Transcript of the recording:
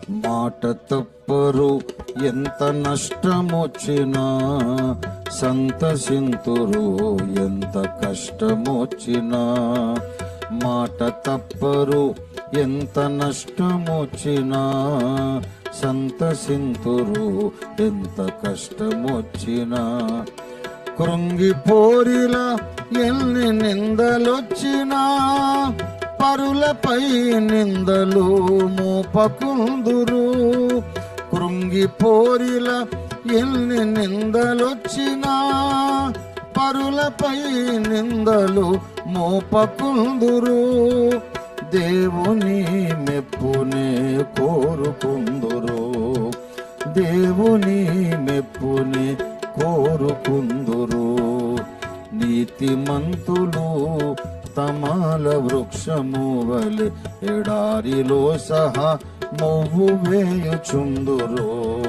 మాట తప్పరు ఎంత నష్టమొచ్చినా, సంతసింతురు ఎంత కష్టమొచ్చినా. మాట తప్పరు ఎంత నష్టమొచ్చినా, సంతసింతురు ఎంత కష్టమొచ్చినా. కృంగిపోరిలా ఎన్ని నిందలొచ్చినా, పరులపై నిందలు మోపకుందురు. కృంగిపోరిలా ఎన్ని నిందలొచ్చినా, పరులపై నిందలు మోపకుందురు. దేవుని మెప్పునే కోరుకుందురు, దేవుని మెప్పునే కోరుకుందురు. నీతిమంతులు తమాల వృక్షము వలె ఎడారిలో సహా మొవ్వు వేయుచుందురు.